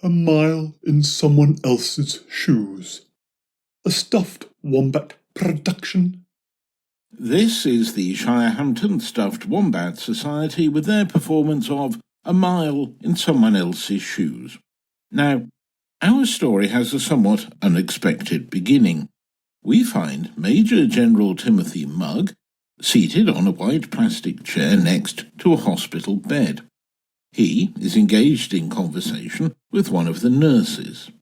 A mile in someone else's shoes. A stuffed wombat production. This is the Shirehampton Stuffed Wombat Society with their performance of A Mile in Someone Else's Shoes. Now, our story has a somewhat unexpected beginning. We find Major General Timothy Mugg seated on a white plastic chair next to a hospital bed. He is engaged in conversation with one of the nurses.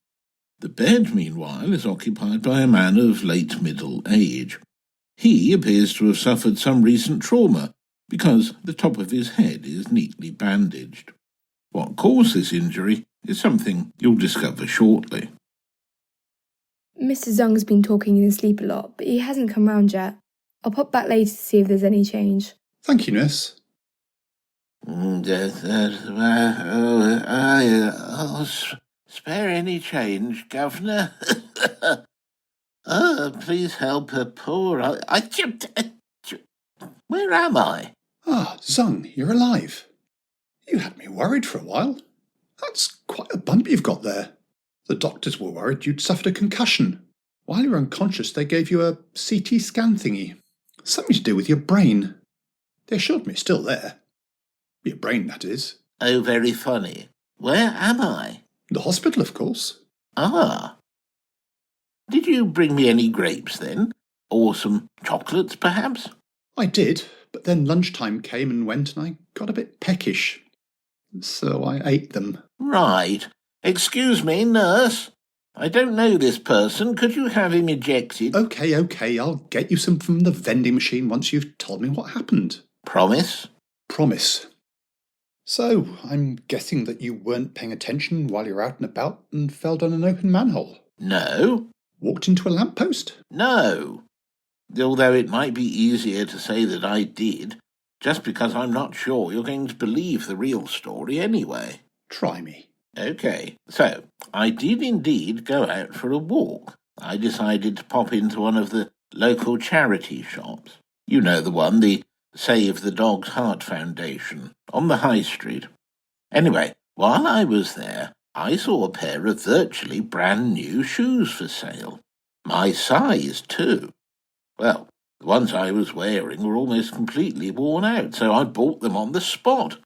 The bed, meanwhile, is occupied by a man of late middle age. He appears to have suffered some recent trauma, because the top of his head is neatly bandaged. What caused this injury is something you'll discover shortly. Mr. Zung's been talking in his sleep a lot, but he hasn't come round yet. I'll pop back later to see if there's any change. Thank you, nurse. Spare any change, Governor. Please help a poor... Where am I? Ah, Zung, you're alive. You had me worried for a while. That's quite a bump you've got there. The doctors were worried you'd suffered a concussion. While you were unconscious, they gave you a CT scan thingy. Something to do with your brain. They assured me it's still there. Your brain, that is. Oh, very funny. Where am I? The hospital, of course. Ah. Did you bring me any grapes, then? Or some chocolates, perhaps? I did, but then lunchtime came and went and I got a bit peckish. So I ate them. Right. Excuse me, nurse. I don't know this person. Could you have him ejected? Okay, I'll get you some from the vending machine once you've told me what happened. Promise? Promise. So, I'm guessing that you weren't paying attention while you were out and about and fell down an open manhole. No. Walked into a lamppost? No. Although it might be easier to say that I did, just because I'm not sure you're going to believe the real story anyway. Try me. OK, so I did indeed go out for a walk. I decided to pop into one of the local charity shops. You know the one, the Save the Dog's Heart Foundation, on the High Street. Anyway, while I was there, I saw a pair of virtually brand new shoes for sale. My size, too. Well, the ones I was wearing were almost completely worn out, so I bought them on the spot.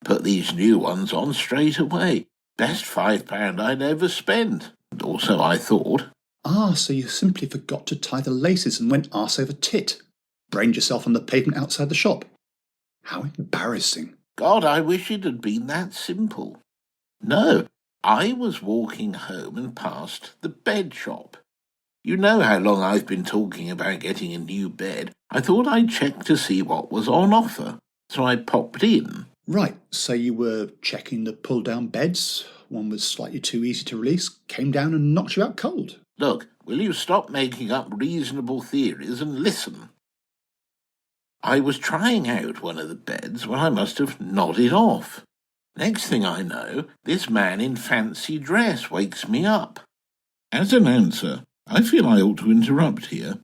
Put these new ones on straight away. Best £5 I'd ever spent. Or so I thought. Ah, so you simply forgot to tie the laces and went arse over tit. Brained yourself on the pavement outside the shop. How embarrassing. God, I wish it had been that simple. No, I was walking home and passed the bed shop. You know how long I've been talking about getting a new bed. I thought I'd check to see what was on offer, so I popped in. Right, so you were checking the pull-down beds. One was slightly too easy to release, came down and knocked you out cold. Look, will you stop making up reasonable theories and listen? I was trying out one of the beds when I must have nodded off. Next thing I know, this man in fancy dress wakes me up. As an answer, I feel I ought to interrupt here.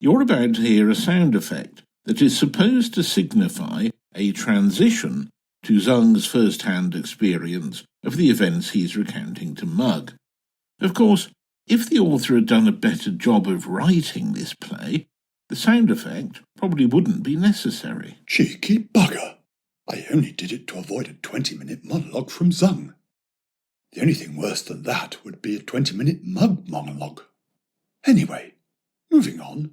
You're about to hear a sound effect that is supposed to signify a transition to Zung's first-hand experience of the events he's recounting to Mugg. Of course, if the author had done a better job of writing this play, the sound effect probably wouldn't be necessary. Cheeky bugger. I only did it to avoid a 20-minute monologue from Zung. The only thing worse than that would be a 20-minute Mugg monologue. Anyway, moving on.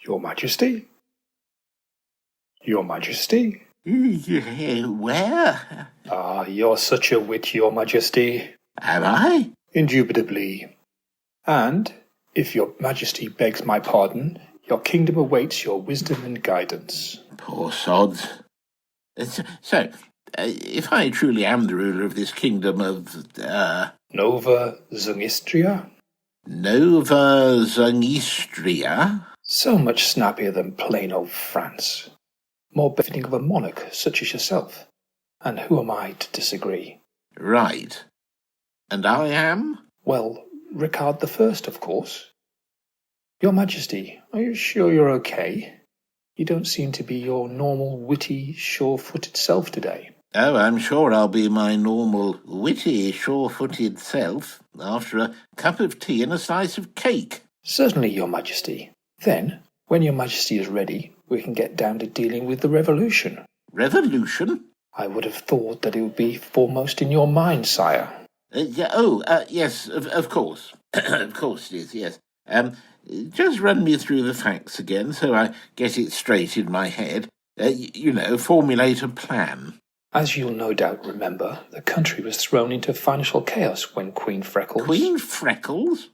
Your Majesty? Your Majesty? Where? Ah, you're such a wit, Your Majesty. Am I? Indubitably. And, if Your Majesty begs my pardon, your kingdom awaits your wisdom and guidance. Poor sods. So, if I truly am the ruler of this kingdom of, Nova Zungistria? Nova Zungistria? So much snappier than plain old France. More befitting of a monarch such as yourself. And who am I to disagree? Right. And I am? Well, Ricard the First, of course. Your Majesty, are you sure you're okay? You don't seem to be your normal, witty, sure-footed self today. Oh, I'm sure I'll be my normal, witty, sure-footed self after a cup of tea and a slice of cake. Certainly, Your Majesty. Then, when Your Majesty is ready, we can get down to dealing with the revolution. Revolution? I would have thought that it would be foremost in your mind, sire. Yes, of course. Of course it is, yes. Just run me through the facts again so I get it straight in my head. Formulate a plan. As you'll no doubt remember, the country was thrown into financial chaos when Queen Freckles... Queen Freckles?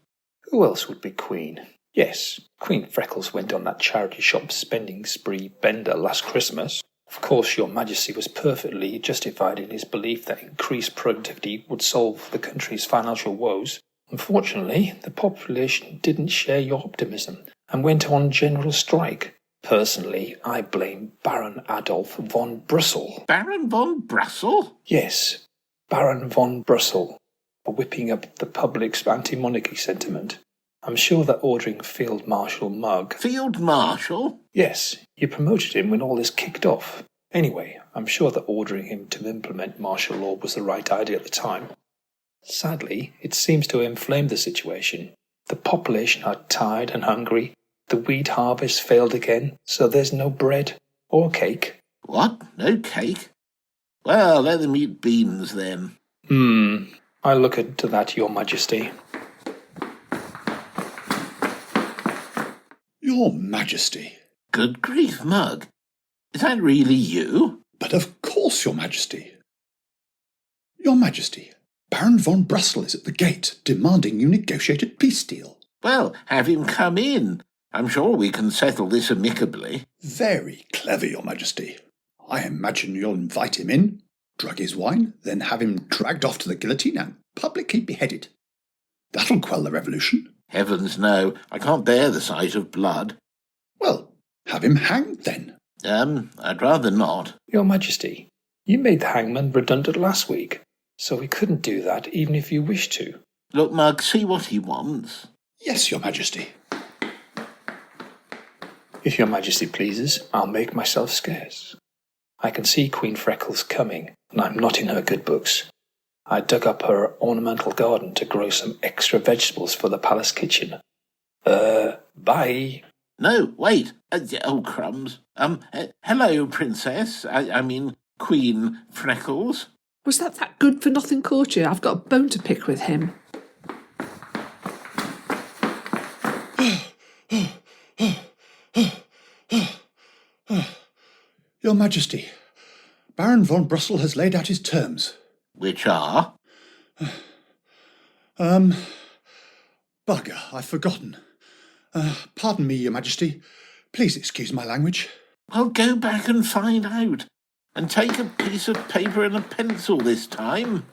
Who else would be Queen? Yes, Queen Freckles went on that charity shop spending spree bender last Christmas. Of course, Your Majesty was perfectly justified in his belief that increased productivity would solve the country's financial woes. Unfortunately, the population didn't share your optimism and went on general strike. Personally, I blame Baron Adolf von Brussel. Baron von Brussel? Yes, Baron von Brussel, for whipping up the public's anti-monarchy sentiment. I'm sure that ordering Field Marshal Mugg... Field Marshal? Yes, you promoted him when all this kicked off. Anyway, I'm sure that ordering him to implement martial law was the right idea at the time. Sadly, it seems to have inflamed the situation. The population are tired and hungry. The wheat harvest failed again, so there's no bread or cake. What? No cake? Well, let them eat beans then. I'll look into that, Your Majesty. Your Majesty. Good grief, Mug. Is that really you? But of course, Your Majesty. Your Majesty, Baron von Brussel is at the gate, demanding you negotiate a peace deal. Well, have him come in. I'm sure we can settle this amicably. Very clever, Your Majesty. I imagine you'll invite him in, drug his wine, then have him dragged off to the guillotine and publicly beheaded. That'll quell the revolution. Heavens no, I can't bear the sight of blood. Well, have him hanged then. I'd rather not. Your Majesty, you made the hangman redundant last week, so we couldn't do that even if you wished to. Look, Mug, see what he wants. Yes, Your Majesty. If Your Majesty pleases, I'll make myself scarce. I can see Queen Freckles coming, and I'm not in her good books. I dug up her ornamental garden to grow some extra vegetables for the palace kitchen. Bye. No, wait. Oh, crumbs. Hello, Princess. I mean, Queen Freckles. Was that good-for-nothing courtier? I've got a bone to pick with him. Your Majesty, Baron von Brussel has laid out his terms. Which are? Bugger, I've forgotten. Pardon me, Your Majesty. Please excuse my language. Well, go back and find out. And take a piece of paper and a pencil this time.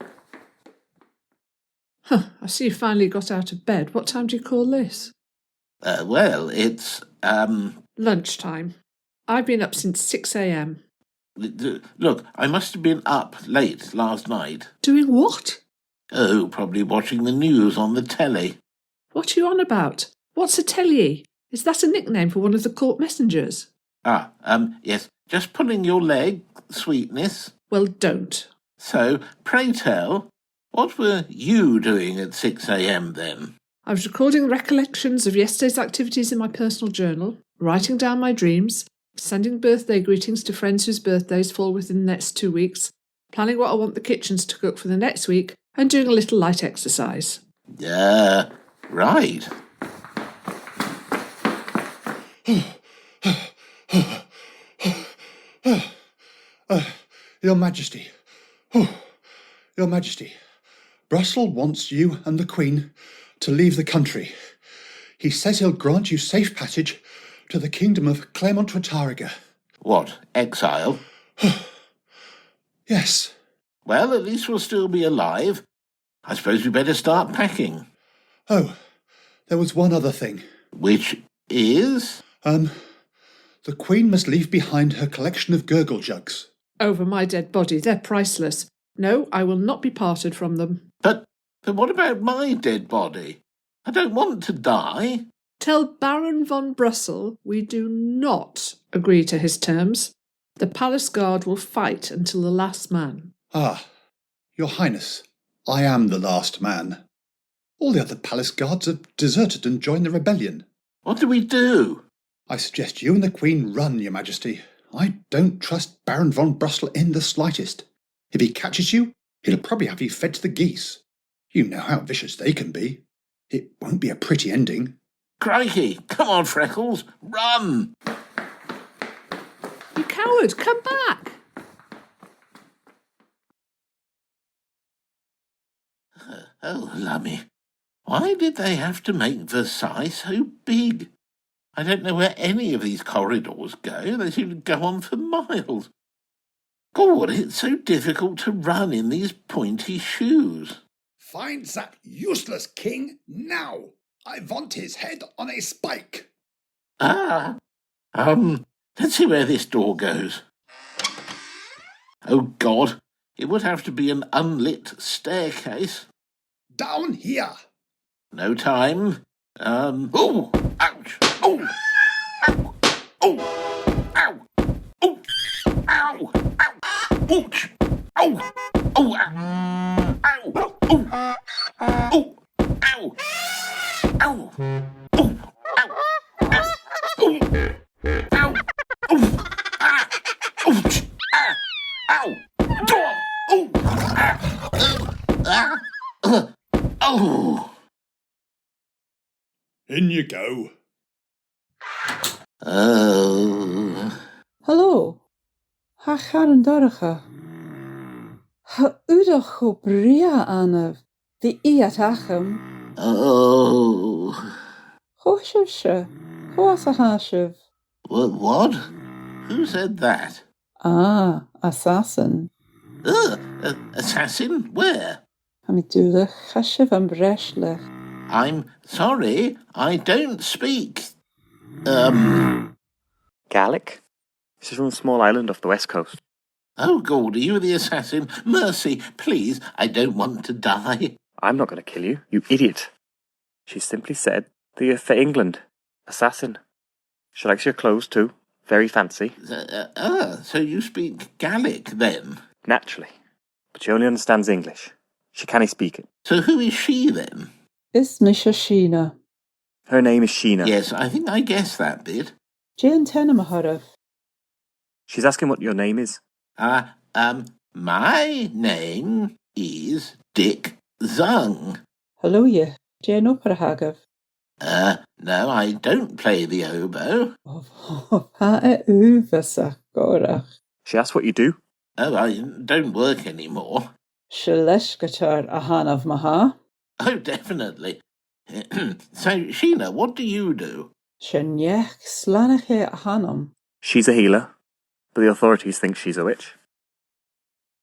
I see you finally got out of bed. What time do you call this? It's, Lunchtime. I've been up since 6 a.m. Look, I must have been up late last night. Doing what? Oh, probably watching the news on the telly. What are you on about? What's a telly? Is that a nickname for one of the court messengers? Yes, just pulling your leg, sweetness. Well, don't. So, pray tell, what were you doing at 6 a.m. then? I was recording recollections of yesterday's activities in my personal journal, writing down my dreams, sending birthday greetings to friends whose birthdays fall within the next 2 weeks, planning what I want the kitchens to cook for the next week, and doing a little light exercise. Right. Your Majesty. Your Majesty, Brussel wants you and the Queen to leave the country. He says he'll grant you safe passage to the kingdom of Clermont-Rotariga. What, exile? Yes. Well, at least we'll still be alive. I suppose we better start packing. Oh, there was one other thing. Which is? The Queen must leave behind her collection of gurgle jugs. Over my dead body, they're priceless. No, I will not be parted from them. But what about my dead body? I don't want to die. Tell Baron von Brussel we do not agree to his terms. The palace guard will fight until the last man. Ah, Your Highness, I am the last man. All the other palace guards have deserted and joined the rebellion. What do we do? I suggest you and the Queen run, Your Majesty. I don't trust Baron von Brussel in the slightest. If he catches you, he'll probably have you fed to the geese. You know how vicious they can be. It won't be a pretty ending. Crikey! Come on, Freckles! Run! You coward, come back! Oh, lummy. Why did they have to make Versailles so big? I don't know where any of these corridors go. They seem to go on for miles. God, it's so difficult to run in these pointy shoes. Find that useless king now. I want his head on a spike. Let's see where this door goes. Oh, God, it would have to be an unlit staircase. Down here. No time. Oh, ouch. Oh, ow. Oh, ow. Oh, ow. Ow. Ouch. Oh, oh, ow. Ow. Oh, oh, ow. Ow. Oh, ow. Ow. Ow. Oh, ah. Ouch. Ah. Ow. Oh, ah. Oh. In you go. Oh. Hallo, ha garandorige. Ha udach go bria anaf, the iat acham. Oh. Hoshivsha, hoasahashiv. What? Who said that? Ah, assassin. Assassin? Where? Hamidula chashiv am breshlech. I'm sorry, I don't speak. Gaelic? This is from a small island off the west coast. Oh, God, are you the assassin? Mercy, please, I don't want to die. I'm not going to kill you, you idiot. She simply said that you're for England. Assassin. She likes your clothes too. Very fancy. So you speak Gaelic, then? Naturally. But she only understands English. She can't speak it. So who is she, then? Is Misha Sheena. Her name is Sheena. Yes, I think I guessed that bit. Jane Tenamaharaf. She's asking what your name is. My name is Dick Zung. Hello, ye. Jane Operahagav. No, I don't play the oboe. Ha e uvasa gorach. She asked what you do. Oh, I don't work anymore. Shaleshkatar ahanav maha. Oh, definitely. So, Sheena, what do you do? Shenyech slanache ahanam. She's a healer, but the authorities think she's a witch.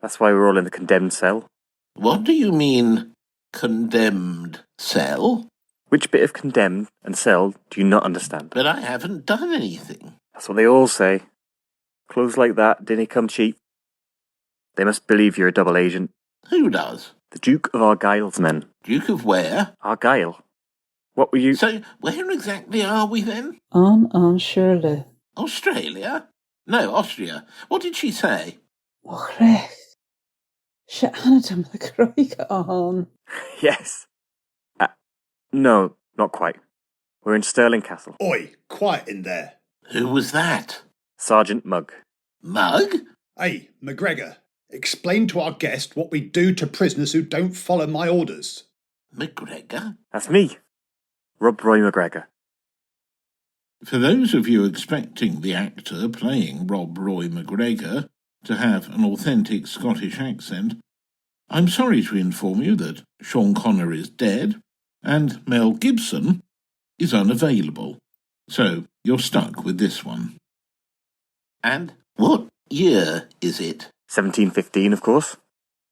That's why we're all in the condemned cell. What do you mean, condemned cell? Which bit of condemned and cell do you not understand? But I haven't done anything. That's what they all say. Clothes like that didn't come cheap. They must believe you're a double agent. Who does? The Duke of Argyle's men. Duke of where? Argyle? What were you... So, where exactly are we then? On Shirley. Australia? No, Austria. What did she say? Ochrech. She anadam the croiga on. Yes. No, not quite. We're in Stirling Castle. Oi, quiet in there. Who was that? Sergeant Mugg. Mug? Hey, McGregor, explain to our guest what we do to prisoners who don't follow my orders. McGregor? That's me. Rob Roy McGregor. For those of you expecting the actor playing Rob Roy McGregor to have an authentic Scottish accent, I'm sorry to inform you that Sean Connery is dead and Mel Gibson is unavailable. So you're stuck with this one. And what year is it? 1715, of course.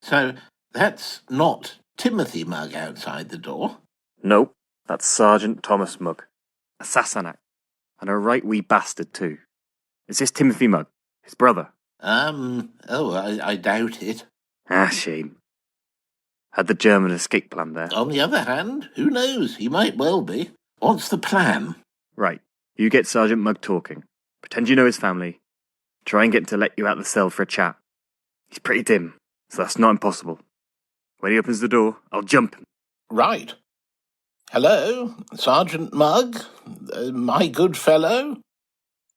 So that's not Timothy Mugg outside the door. No, that's Sergeant Thomas Mugg. Assassin. And a right wee bastard, too. Is this Timothy Mugg, his brother? I doubt it. Ah, shame. Had the German escape plan there. On the other hand, who knows? He might well be. What's the plan? Right, you get Sergeant Mugg talking. Pretend you know his family. Try and get him to let you out of the cell for a chat. He's pretty dim, so that's not impossible. When he opens the door, I'll jump him. Right. Hello, Sergeant Mugg, my good fellow.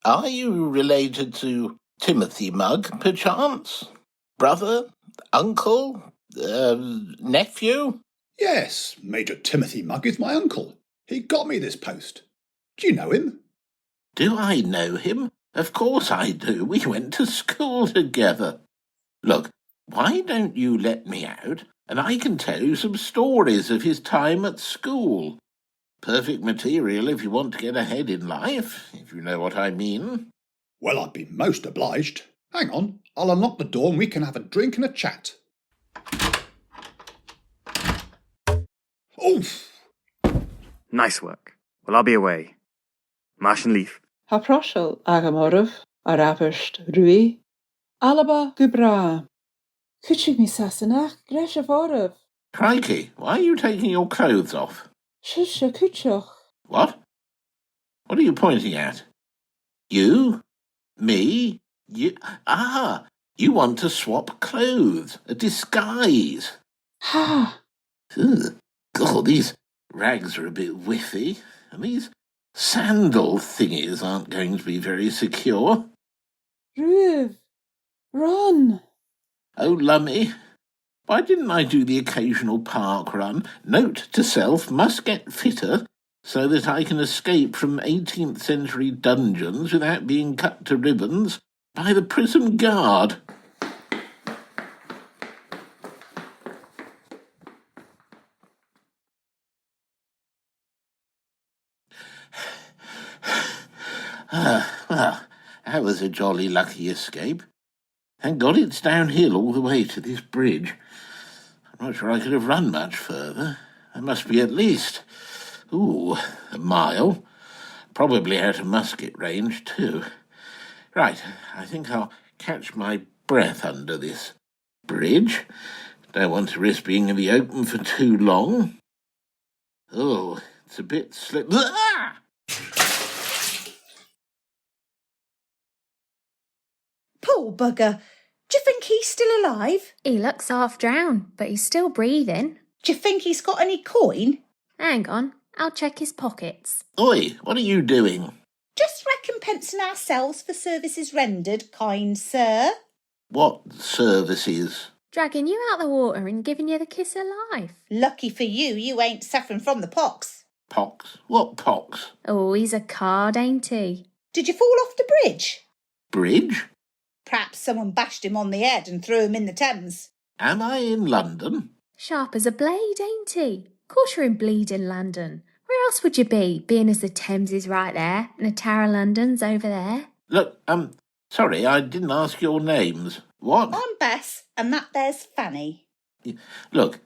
Are you related to Timothy Mugg, perchance? Brother? Uncle? Nephew? Yes, Major Timothy Mugg is my uncle. He got me this post. Do you know him? Do I know him? Of course I do. We went to school together. Look, why don't you let me out and I can tell you some stories of his time at school? Perfect material if you want to get ahead in life, if you know what I mean. Well, I'd be most obliged. Hang on, I'll unlock the door and we can have a drink and a chat. Oof! Nice work. Well, I'll be away. Marsh and Leaf. Ha proshel agamorov, arabisht rui, alaba gubra. Kuchig mi sasanach, greshavorov. Crikey, why are you taking your clothes off? Shisha kuchoch. What? What are you pointing at? You? Me? You? Ah, you want to swap clothes. A disguise. Ha! Ugh. God, these rags are a bit whiffy, and these sandal thingies aren't going to be very secure. Ruv. Run. Oh, lummy. Why didn't I do the occasional park run? Note to self, must get fitter so that I can escape from 18th century dungeons without being cut to ribbons by the prison guard. Well, that was a jolly lucky escape. Thank God it's downhill all the way to this bridge. I'm not sure I could have run much further. There must be at least, a mile. Probably out of musket range, too. Right, I think I'll catch my breath under this bridge. Don't want to risk being in the open for too long. Oh, it's a bit slip. Ah! Poor bugger. Do you think he's still alive? He looks half drowned, but he's still breathing. Do you think he's got any coin? Hang on, I'll check his pockets. Oi, what are you doing? Just recompensing ourselves for services rendered, kind sir. What services? Dragging you out the water and giving you the kiss of life. Lucky for you, you ain't suffering from the pox. Pox? What pox? Oh, he's a card, ain't he? Did you fall off the bridge? Bridge? Perhaps someone bashed him on the head and threw him in the Thames. Am I in London? Sharp as a blade, ain't he? Course you're in bleeding London. Where else would you be, being as the Thames is right there and the Tower of London's over there? Look, sorry, I didn't ask your names. What? I'm Bess, and that there's Fanny. Look,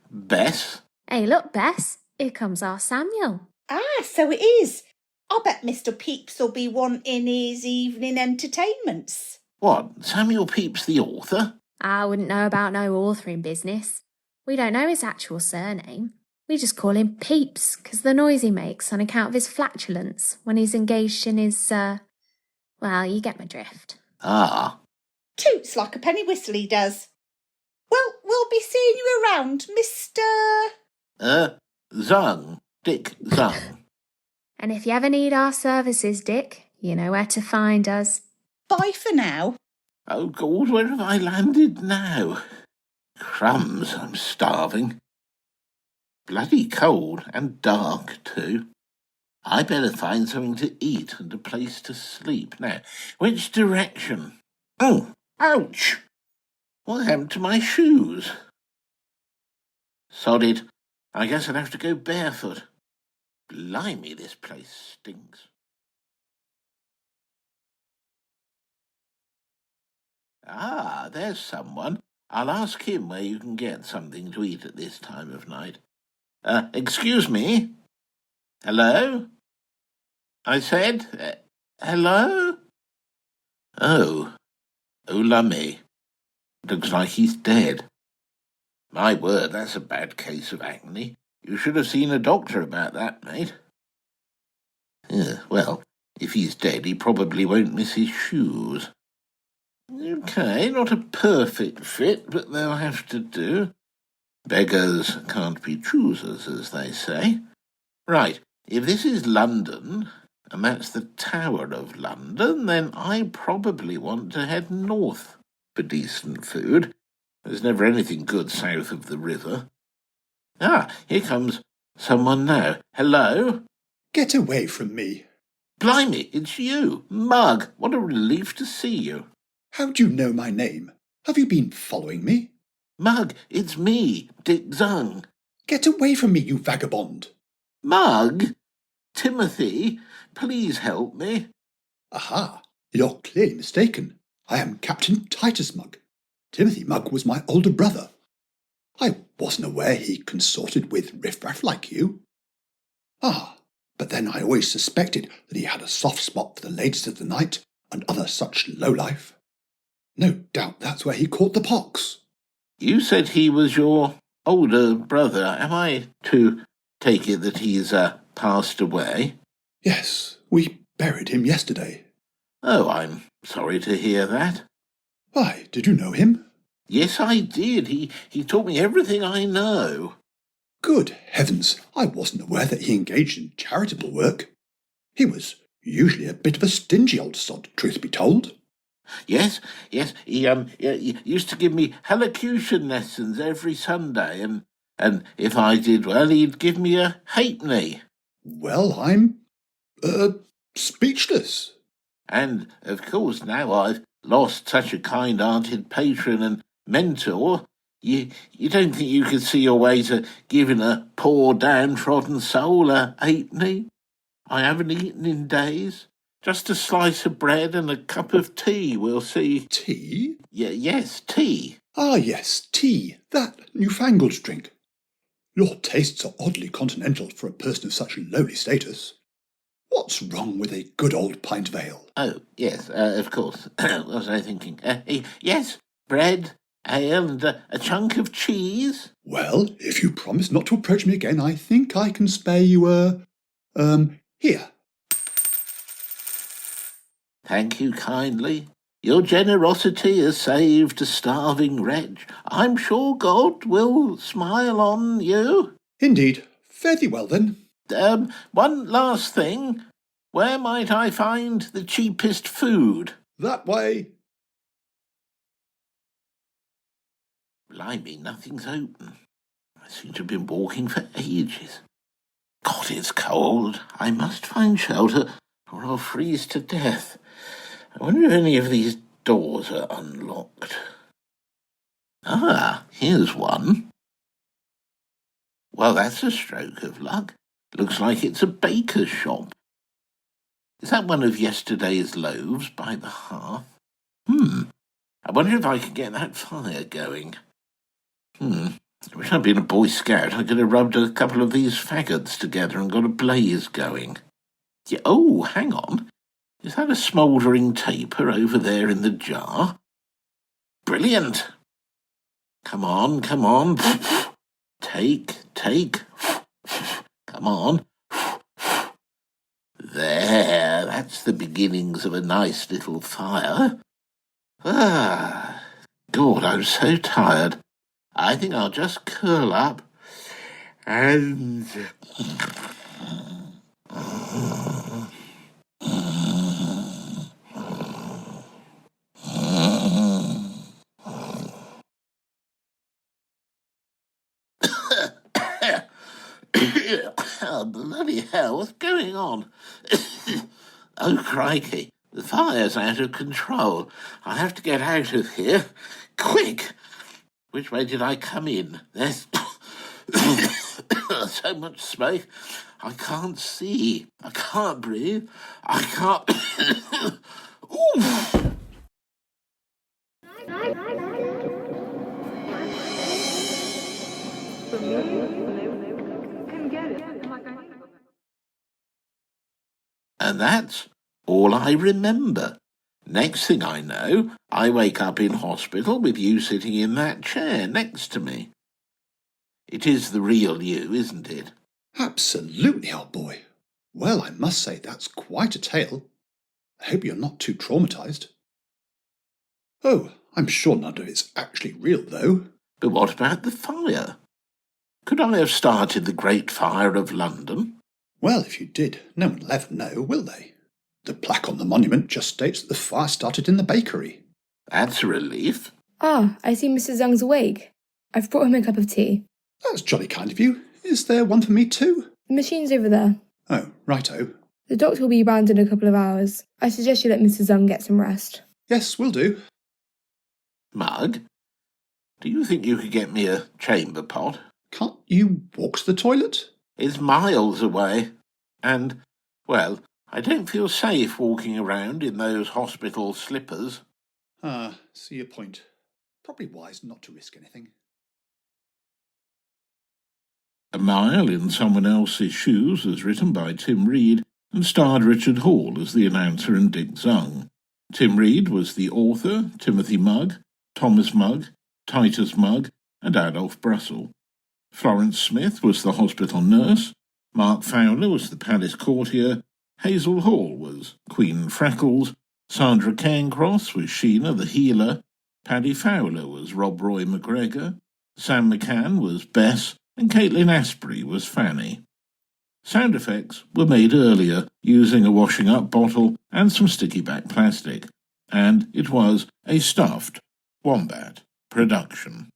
Bess? Hey, look, Bess, here comes our Samuel. Ah, so it is. I bet Mr. Pepys'll be wanting his evening entertainments. What, Samuel Pepys the author? I wouldn't know about no authoring business. We don't know his actual surname. We just call him Pepys, 'cause the noise he makes on account of his flatulence when he's engaged in his, well, you get my drift. Ah. Toots like a penny whistle he does. Well, we'll be seeing you around, Mr... Zung. Dick Zung. And if you ever need our services, Dick, you know where to find us. Bye for now. Oh, God, where have I landed now? Crumbs, I'm starving. Bloody cold and dark, too. I better find something to eat and a place to sleep. Now, which direction? Oh, ouch! What happened to my shoes? Sod it. I guess I'll have to go barefoot. Blimey, this place stinks. Ah, there's someone. I'll ask him where you can get something to eat at this time of night. Excuse me? Hello? I said, hello? Oh, lummy. Looks like he's dead. My word, that's a bad case of acne. You should have seen a doctor about that, mate. Well, if he's dead, he probably won't miss his shoes. OK, not a perfect fit, but they'll have to do. Beggars can't be choosers, as they say. Right, if this is London, and that's the Tower of London, then I probably want to head north for decent food. There's never anything good south of the river. Ah, here comes someone now. Hello? Get away from me. Blimey, it's you. Mug, what a relief to see you. How do you know my name? Have you been following me? Mug, it's me, Dick Zung. Get away from me, you vagabond. Mug? Timothy, please help me. Aha, you're clearly mistaken. I am Captain Titus Mugg. Timothy Mugg was my older brother. I wasn't aware he consorted with riffraff like you. Ah, but then I always suspected that he had a soft spot for the ladies of the night and other such lowlife. No doubt that's where he caught the pox. You said he was your older brother. Am I to take it that he's passed away? Yes, we buried him yesterday. Oh, I'm sorry to hear that. Why, did you know him? Yes, I did. He taught me everything I know. Good heavens, I wasn't aware that he engaged in charitable work. He was usually a bit of a stingy old sod, truth be told. Yes, he used to give me elocution lessons every Sunday, and if I did well, he'd give me a halfpenny. Well, I'm, speechless. And, of course, now I've lost such a kind-hearted patron and mentor, you don't think you could see your way to giving a poor downtrodden soul a halfpenny? I haven't eaten in days. Just a slice of bread and a cup of tea, we'll see. Tea? Yes, tea. Ah, yes, tea, that newfangled drink. Your tastes are oddly continental for a person of such lowly status. What's wrong with a good old pint of ale? Oh, yes, of course. What was I thinking? Yes, bread, ale, and a chunk of cheese. Well, if you promise not to approach me again, I think I can spare you here. Thank you kindly. Your generosity has saved a starving wretch. I'm sure God will smile on you. Indeed. Fare thee well, then. One last thing. Where might I find the cheapest food? That way. Blimey, nothing's open. I seem to have been walking for ages. God, it's cold. I must find shelter, or I'll freeze to death. I wonder if any of these doors are unlocked. Ah, here's one. Well, that's a stroke of luck. Looks like it's a baker's shop. Is that one of yesterday's loaves by the hearth? I wonder if I could get that fire going. I wish I'd been a Boy Scout. I could have rubbed a couple of these faggots together and got a blaze going. Yeah, oh, hang on. Is that a smouldering taper over there in the jar? Brilliant. Come on. Take. Come on. There, that's the beginnings of a nice little fire. Ah, God, I'm so tired. I think I'll just curl up and... Oh, bloody hell, what's going on? Oh, crikey, the fire's out of control. I have to get out of here. Quick! Which way did I come in? There's so much smoke. I can't see. I can't breathe. I can't... Ooh! And that's all I remember. Next thing I know, I wake up in hospital with you sitting in that chair next to me. It is the real you, isn't it? Absolutely, old boy. Well, I must say that's quite a tale. I hope you're not too traumatised. Oh, I'm sure none of it's actually real, though. But what about the fire? Could I have started the Great Fire of London? Well, if you did, no one will ever know, will they? The plaque on the monument just states that the fire started in the bakery. That's a relief. Ah, I see Mr. Zung's awake. I've brought him a cup of tea. That's jolly kind of you. Is there one for me too? The machine's over there. Oh, righto. The doctor will be round in a couple of hours. I suggest you let Mr. Zung get some rest. Yes, will do. Mug, do you think you could get me a chamber pot? Can't you walk to the toilet? It's miles away. And, well, I don't feel safe walking around in those hospital slippers. Ah, see your point. Probably wise not to risk anything. A Mile in Someone Else's Shoes was written by Tim Reed and starred Richard Hall as the announcer and Dick Zung. Tim Reed was the author, Timothy Mugg, Thomas Mugg, Titus Mugg, and Adolf Brussel. Florence Smith was the hospital nurse, Mark Fowler was the palace courtier, Hazel Hall was Queen Freckles, Sandra Cairncross was Sheena the healer, Paddy Fowler was Rob Roy McGregor, Sam McCann was Bess, and Caitlin Asprey was Fanny. Sound effects were made earlier using a washing up bottle and some sticky back plastic, and it was a stuffed wombat production.